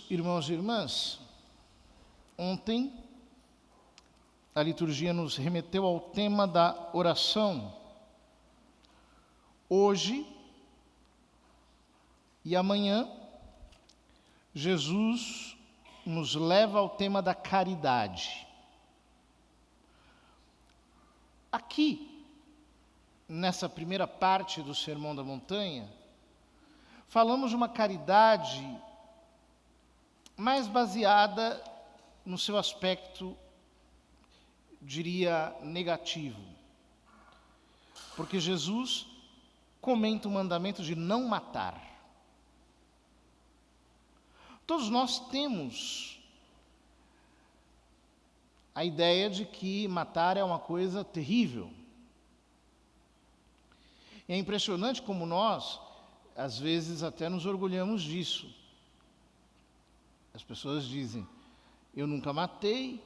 Irmãos e irmãs, ontem a liturgia nos remeteu ao tema da oração. Hoje e amanhã, Jesus nos leva ao tema da caridade. Aqui, nessa primeira parte do Sermão da Montanha, falamos de uma caridade mais baseada no seu aspecto, diria, negativo. Porque Jesus comenta o mandamento de não matar. Todos nós temos a ideia de que matar é uma coisa terrível. E é impressionante como nós, às vezes, até nos orgulhamos disso. As pessoas dizem, eu nunca matei,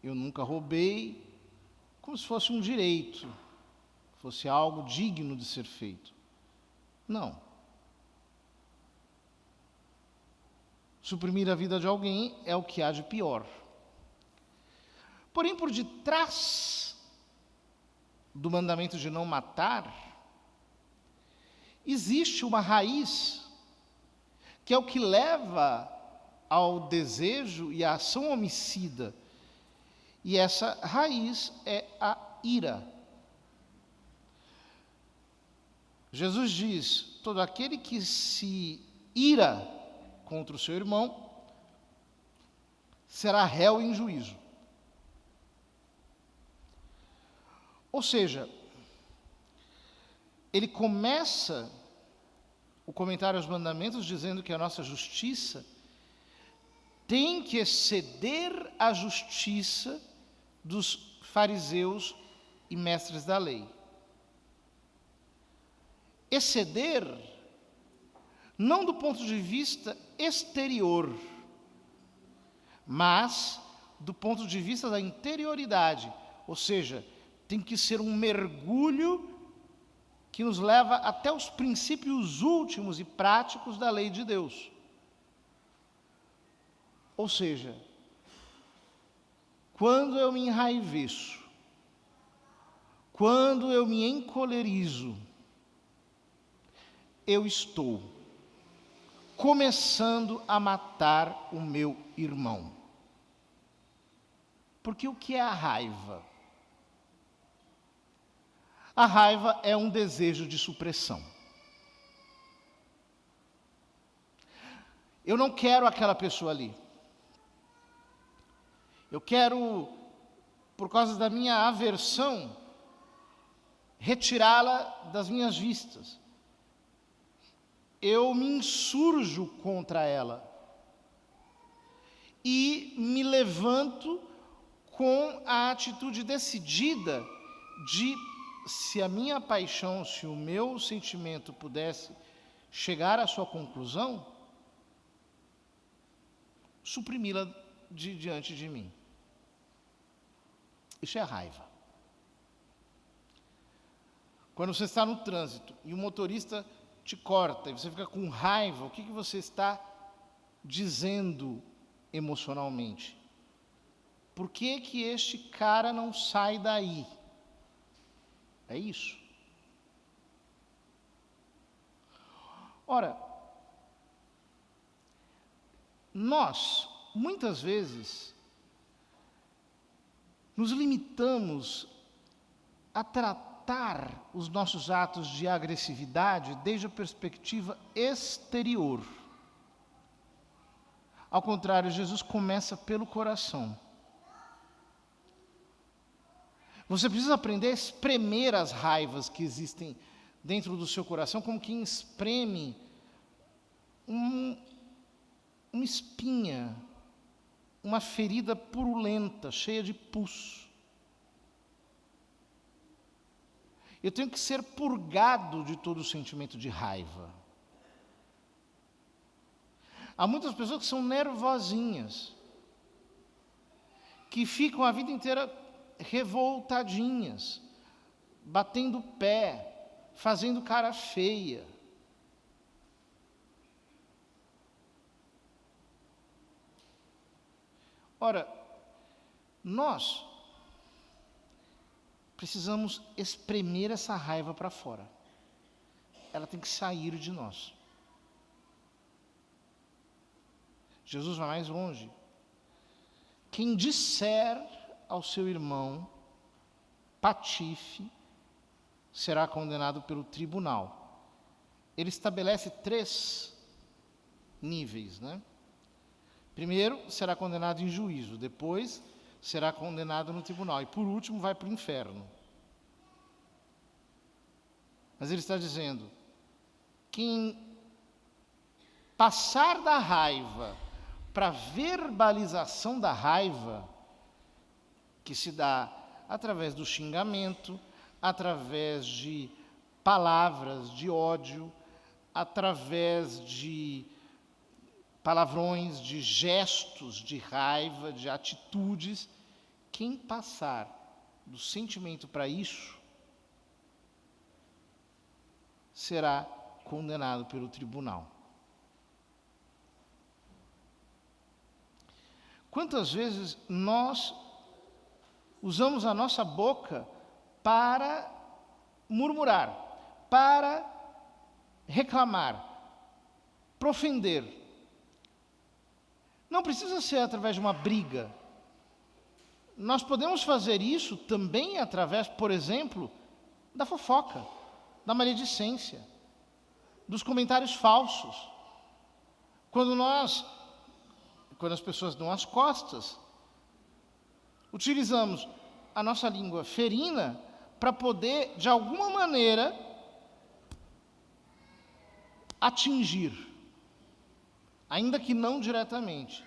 eu nunca roubei, como se fosse um direito, fosse algo digno de ser feito. Não. Suprimir a vida de alguém é o que há de pior. Porém, por detrás do mandamento de não matar, existe uma raiz, que é o que leva ao desejo e à ação homicida. E essa raiz é a ira. Jesus diz, todo aquele que se ira contra o seu irmão, será réu em juízo. Ou seja, ele começa o comentário aos mandamentos dizendo que a nossa justiça tem que exceder a justiça dos fariseus e mestres da lei. Exceder, não do ponto de vista exterior, mas do ponto de vista da interioridade. Ou seja, tem que ser um mergulho que nos leva até os princípios últimos e práticos da lei de Deus. Ou seja, quando eu me enraiveço, quando eu me encolerizo, eu estou começando a matar o meu irmão. Porque o que é a raiva? A raiva é um desejo de supressão. Eu não quero aquela pessoa ali. Eu quero, por causa da minha aversão, retirá-la das minhas vistas. Eu me insurjo contra ela. E me levanto com a atitude decidida de, se a minha paixão, se o meu sentimento pudesse chegar à sua conclusão, suprimi-la diante de mim. Isso é a raiva. Quando você está no trânsito e o motorista te corta e você fica com raiva, o que você está dizendo emocionalmente? Por que este cara não sai daí? É isso. Ora, nós, muitas vezes, nos limitamos a tratar os nossos atos de agressividade desde a perspectiva exterior. Ao contrário, Jesus começa pelo coração. Você precisa aprender a espremer as raivas que existem dentro do seu coração, como quem espreme uma espinha, uma ferida purulenta, cheia de pus. Eu tenho que ser purgado de todo o sentimento de raiva. Há muitas pessoas que são nervosinhas, que ficam a vida inteira revoltadinhas, batendo pé, fazendo cara feia. Ora, nós precisamos espremer essa raiva para fora. Ela tem que sair de nós. Jesus vai mais longe. Quem disser ao seu irmão patife será condenado pelo tribunal. Ele estabelece 3 níveis, né? Primeiro, será condenado em juízo. Depois, será condenado no tribunal. E por último, vai para o inferno. Mas ele está dizendo, quem passar da raiva para a verbalização da raiva, que se dá através do xingamento, através de palavras de ódio, através de palavrões, de gestos de raiva, de atitudes, quem passar do sentimento para isso, será condenado pelo tribunal. Quantas vezes nós usamos a nossa boca para murmurar, para reclamar, para ofender? Não precisa ser através de uma briga. Nós podemos fazer isso também através, por exemplo, da fofoca, da maledicência, dos comentários falsos. Quando as pessoas dão as costas, utilizamos a nossa língua ferina para poder, de alguma maneira, atingir, ainda que não diretamente,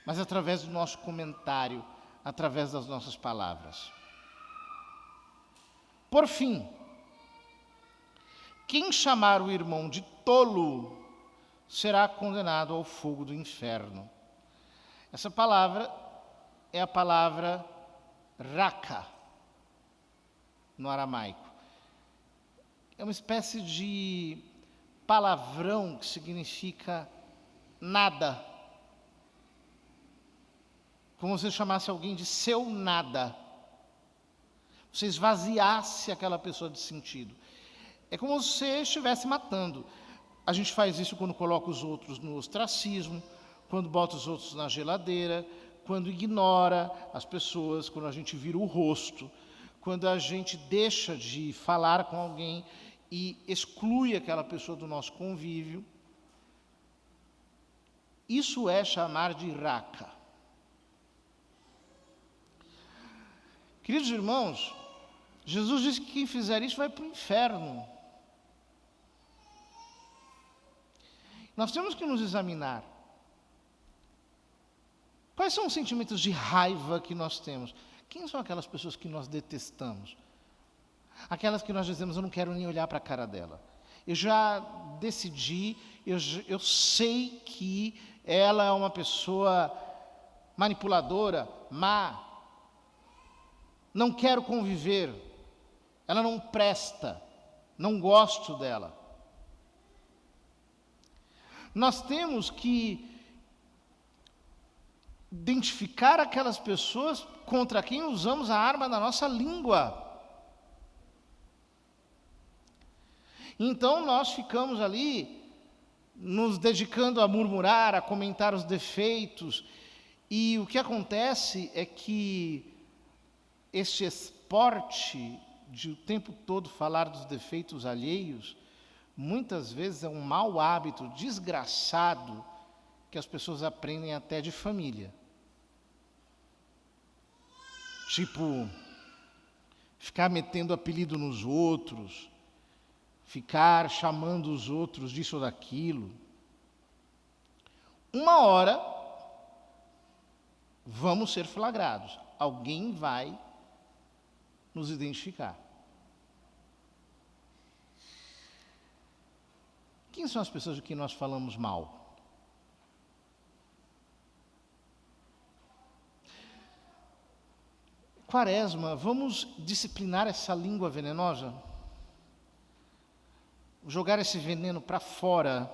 mas através do nosso comentário, através das nossas palavras. Por fim, quem chamar o irmão de tolo será condenado ao fogo do inferno. Essa palavra é a palavra raka, no aramaico. É uma espécie de palavrão que significa nada. Como se você chamasse alguém de seu nada. Você esvaziasse aquela pessoa de sentido. É como se você estivesse matando. A gente faz isso quando coloca os outros no ostracismo, quando bota os outros na geladeira, quando ignora as pessoas, quando a gente vira o rosto, quando a gente deixa de falar com alguém e exclui aquela pessoa do nosso convívio. Isso é chamar de raka. Queridos irmãos, Jesus disse que quem fizer isso vai para o inferno. Nós temos que nos examinar. Quais são os sentimentos de raiva que nós temos? Quem são aquelas pessoas que nós detestamos? Aquelas que nós dizemos, eu não quero nem olhar para a cara dela. Eu já decidi, eu sei que ela é uma pessoa manipuladora, má. Não quero conviver. Ela não presta. Não gosto dela. Nós temos que identificar aquelas pessoas contra quem usamos a arma da nossa língua. Então nós ficamos ali nos dedicando a murmurar, a comentar os defeitos, e o que acontece é que este esporte de o tempo todo falar dos defeitos alheios, muitas vezes é um mau hábito desgraçado que as pessoas aprendem até de família. Tipo, ficar metendo apelido nos outros, ficar chamando os outros disso ou daquilo. Uma hora, vamos ser flagrados. Alguém vai nos identificar. Quem são as pessoas de que nós falamos mal? Quaresma, vamos disciplinar essa língua venenosa? Jogar esse veneno para fora.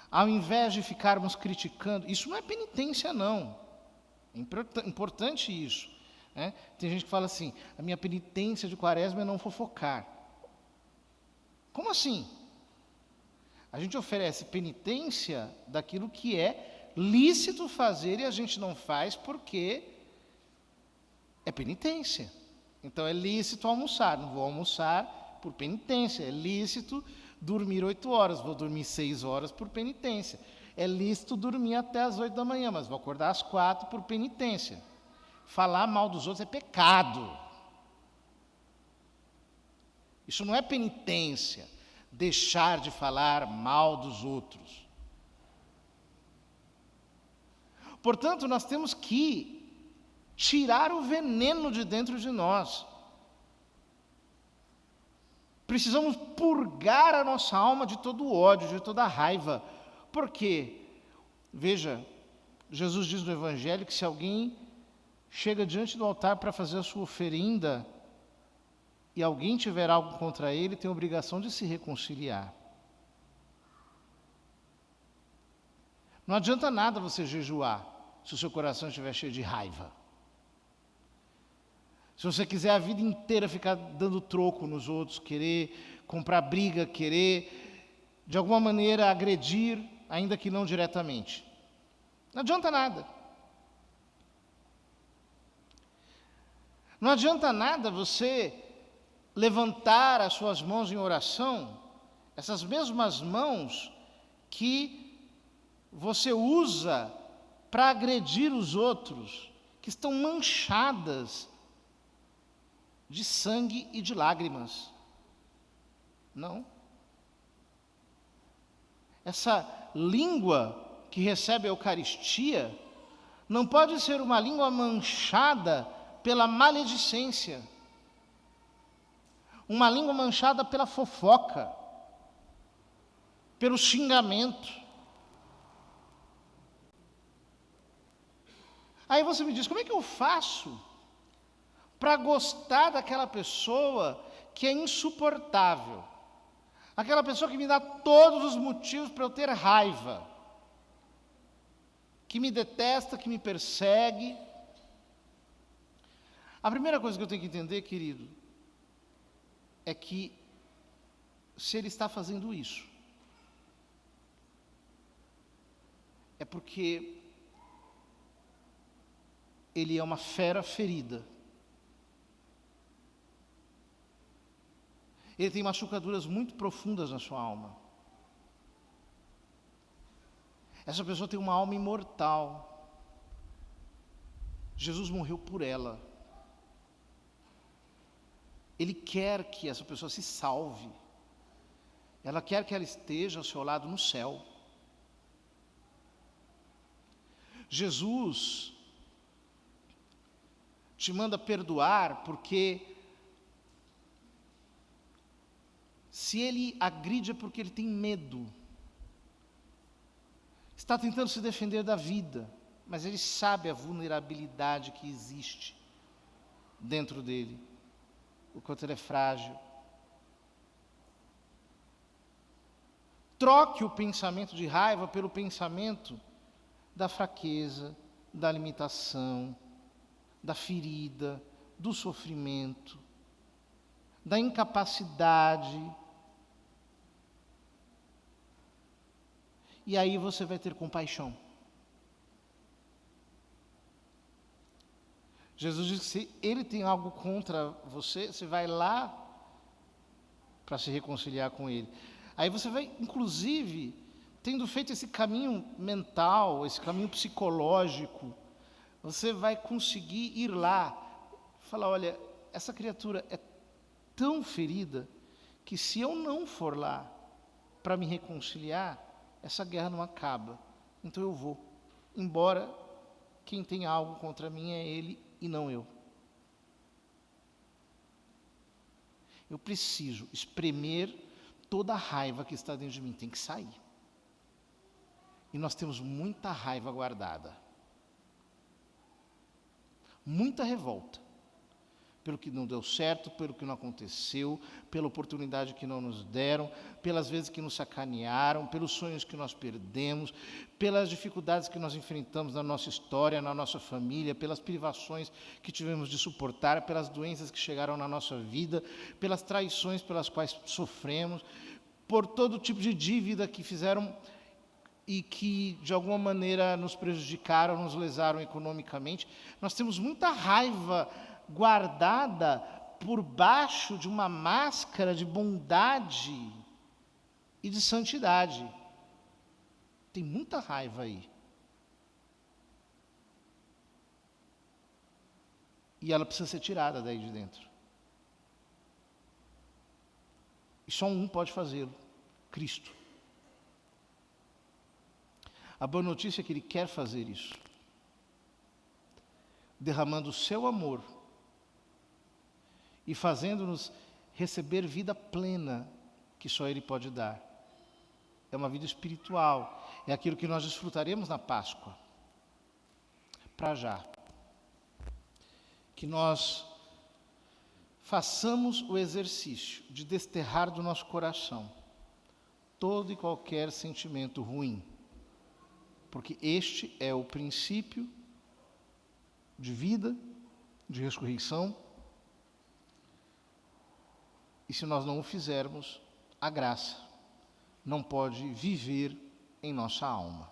Ao invés de ficarmos criticando, isso não é penitência, não. É importante isso. Né? Tem gente que fala assim, a minha penitência de quaresma é não fofocar. Como assim? A gente oferece penitência daquilo que é lícito fazer e a gente não faz porque é penitência. Então é lícito almoçar, não vou almoçar por penitência. É lícito dormir 8 horas, vou dormir 6 horas por penitência. É lícito dormir até as 8 da manhã, mas vou acordar às 4 por penitência. Falar mal dos outros é pecado. Isso não é penitência, deixar de falar mal dos outros. Portanto, nós temos que tirar o veneno de dentro de nós. Precisamos purgar a nossa alma de todo o ódio, de toda a raiva. Por quê? Veja, Jesus diz no Evangelho que se alguém chega diante do altar para fazer a sua oferenda e alguém tiver algo contra ele, tem a obrigação de se reconciliar. Não adianta nada você jejuar se o seu coração estiver cheio de raiva. Se você quiser a vida inteira ficar dando troco nos outros, querer comprar briga, querer de alguma maneira agredir, ainda que não diretamente. Não adianta nada. Não adianta nada você levantar as suas mãos em oração, essas mesmas mãos que você usa para agredir os outros, que estão manchadas de sangue e de lágrimas. Não. Essa língua que recebe a Eucaristia não pode ser uma língua manchada pela maledicência, uma língua manchada pela fofoca, pelo xingamento. Aí você me diz, como é que eu faço para gostar daquela pessoa que é insuportável? Aquela pessoa que me dá todos os motivos para eu ter raiva, que me detesta, que me persegue. A primeira coisa que eu tenho que entender, querido, é que se ele está fazendo isso, é porque ele é uma fera ferida. Ele tem machucaduras muito profundas na sua alma. Essa pessoa tem uma alma imortal. Jesus morreu por ela. Ele quer que essa pessoa se salve. Ela quer que ela esteja ao seu lado no céu. Jesus te manda perdoar porque se ele agride é porque ele tem medo. Está tentando se defender da vida, mas ele sabe a vulnerabilidade que existe dentro dele, o quanto ele é frágil. Troque o pensamento de raiva pelo pensamento da fraqueza, da limitação, da ferida, do sofrimento, da incapacidade. E aí você vai ter compaixão. Jesus diz que se ele tem algo contra você, você vai lá para se reconciliar com ele. Aí você vai, inclusive, tendo feito esse caminho mental, esse caminho psicológico, você vai conseguir ir lá e falar, olha, essa criatura é tão ferida que se eu não for lá para me reconciliar, essa guerra não acaba. Então eu vou, embora quem tem algo contra mim é ele e não eu. Eu preciso espremer toda a raiva que está dentro de mim, tem que sair. E nós temos muita raiva guardada. Muita revolta. pelo que não deu certo, pelo que não aconteceu, pela oportunidade que não nos deram, pelas vezes que nos sacanearam, pelos sonhos que nós perdemos, pelas dificuldades que nós enfrentamos na nossa história, na nossa família, pelas privações que tivemos de suportar, pelas doenças que chegaram na nossa vida, pelas traições pelas quais sofremos, por todo tipo de dívida que fizeram e que, de alguma maneira, nos prejudicaram, nos lesaram economicamente. Nós temos muita raiva guardada por baixo de uma máscara de bondade e de santidade. Tem muita raiva aí. E ela precisa ser tirada daí de dentro. E só um pode fazê-lo: Cristo. A boa notícia é que Ele quer fazer isso, derramando o seu amor e fazendo-nos receber vida plena que só Ele pode dar. É uma vida espiritual, é aquilo que nós desfrutaremos na Páscoa. Para já, que nós façamos o exercício de desterrar do nosso coração todo e qualquer sentimento ruim, porque este é o princípio de vida, de ressurreição. E se nós não o fizermos, a graça não pode viver em nossa alma.